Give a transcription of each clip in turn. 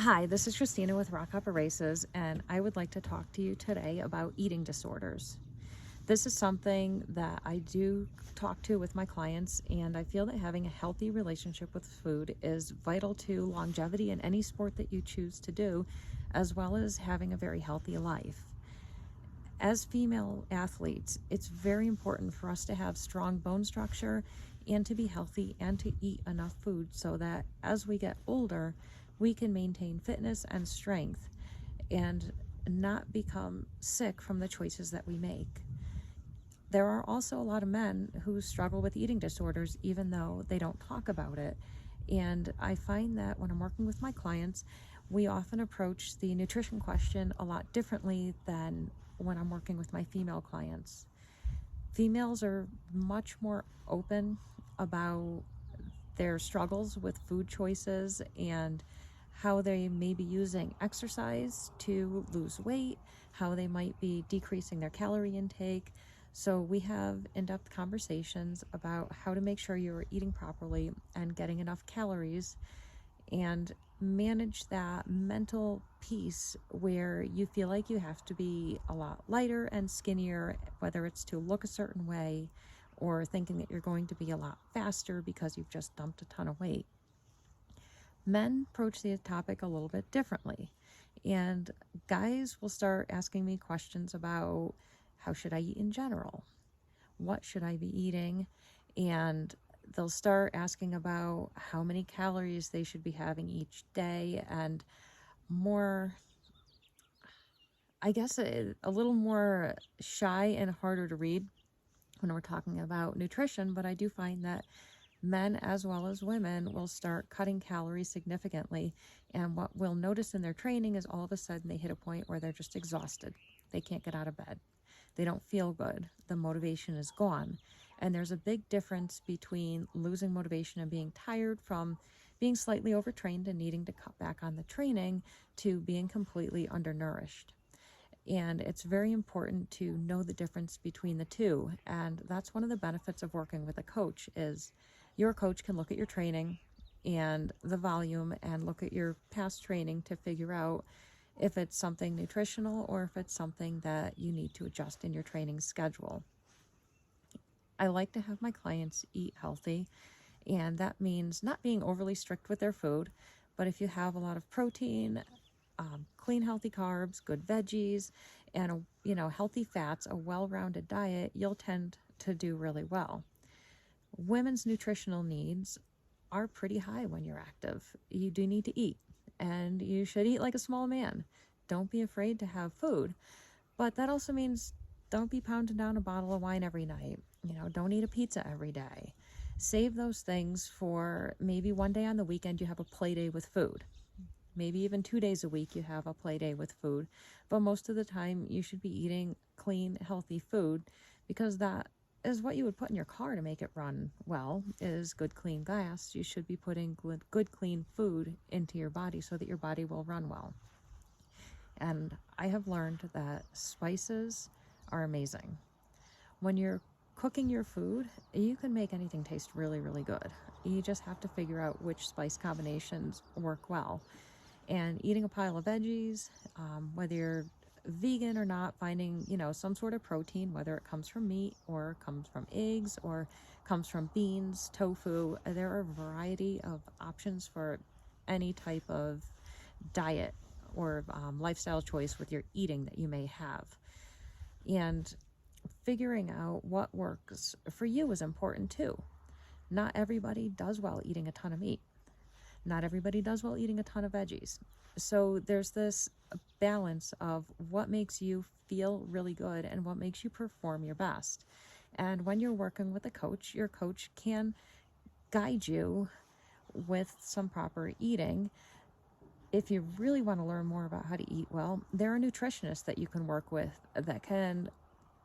Hi, this is Christina with Rock Hopper Races, and I would like to talk to you today about eating disorders. This is something that I do talk to with my clients, and I feel that having a healthy relationship with food is vital to longevity in any sport that you choose to do, as well as having a very healthy life. As female athletes, it's very important for us to have strong bone structure and to be healthy and to eat enough food so that as we get older, we can maintain fitness and strength and not become sick from the choices that we make. There are also a lot of men who struggle with eating disorders even though they don't talk about it. And I find that when I'm working with my clients, we often approach the nutrition question a lot differently than when I'm working with my female clients. Females are much more open about their struggles with food choices and how they may be using exercise to lose weight, how they might be decreasing their calorie intake. So we have in-depth conversations about how to make sure you're eating properly and getting enough calories and manage that mental piece where you feel like you have to be a lot lighter and skinnier, whether it's to look a certain way or thinking that you're going to be a lot faster because you've just dumped a ton of weight. Men approach the topic a little bit differently, and guys will start asking me questions about how should I eat in general? What should I be eating? And they'll start asking about how many calories they should be having each day and more, I guess, a little more shy and harder to read when we're talking about nutrition. But I do find that men as well as women will start cutting calories significantly. And what we'll notice in their training is all of a sudden they hit a point where they're just exhausted. They can't get out of bed. They don't feel good. The motivation is gone. And there's a big difference between losing motivation and being tired from being slightly overtrained and needing to cut back on the training to being completely undernourished. And it's very important to know the difference between the two. And that's one of the benefits of working with a coach is your coach can look at your training and the volume and look at your past training to figure out if it's something nutritional or if it's something that you need to adjust in your training schedule. I like to have my clients eat healthy, and that means not being overly strict with their food, but if you have a lot of protein, clean, healthy carbs, good veggies, and healthy fats, a well-rounded diet, you'll tend to do really well. Women's nutritional needs are pretty high when you're active. You do need to eat, and you should eat like a small man. Don't be afraid to have food, but that also means don't be pounding down a bottle of wine every night. Don't eat a pizza every day. Save those things for maybe one day on the weekend you have a play day with food. Maybe even 2 days a week you have a play day with food. But most of the time you should be eating clean, healthy food because that is what you would put in your car to make it run well, is good, clean gas. You should be putting good, clean food into your body so that your body will run well. And I have learned that spices are amazing. When you're cooking your food, you can make anything taste really, really good. You just have to figure out which spice combinations work well. And eating a pile of veggies, whether you're vegan or not, finding, some sort of protein, whether it comes from meat or comes from eggs or comes from beans, tofu, there are a variety of options for any type of diet or lifestyle choice with your eating that you may have. And figuring out what works for you is important too. Not everybody does well eating a ton of meat. Not everybody does well eating a ton of veggies. So there's this balance of what makes you feel really good and what makes you perform your best. And when you're working with a coach, your coach can guide you with some proper eating. If you really want to learn more about how to eat well, there are nutritionists that you can work with that can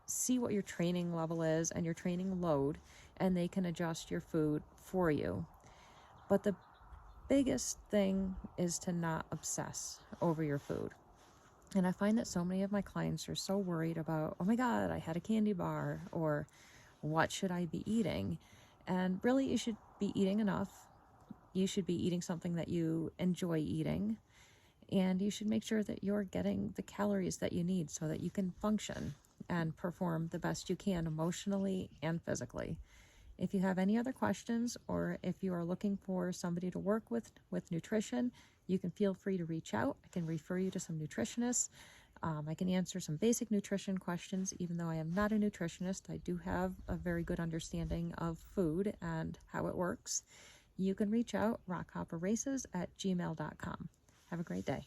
see what your training level is and your training load, and they can adjust your food for you. But the biggest thing is to not obsess over your food. And I find that so many of my clients are so worried about, oh my God, I had a candy bar, or what should I be eating? And really, you should be eating enough. You should be eating something that you enjoy eating. And you should make sure that you're getting the calories that you need so that you can function and perform the best you can emotionally and physically. If you have any other questions, or if you are looking for somebody to work with nutrition, you can feel free to reach out. I can refer you to some nutritionists. I can answer some basic nutrition questions. Even though I am not a nutritionist, I do have a very good understanding of food and how it works. You can reach out, rockhopperraces@gmail.com. Have a great day.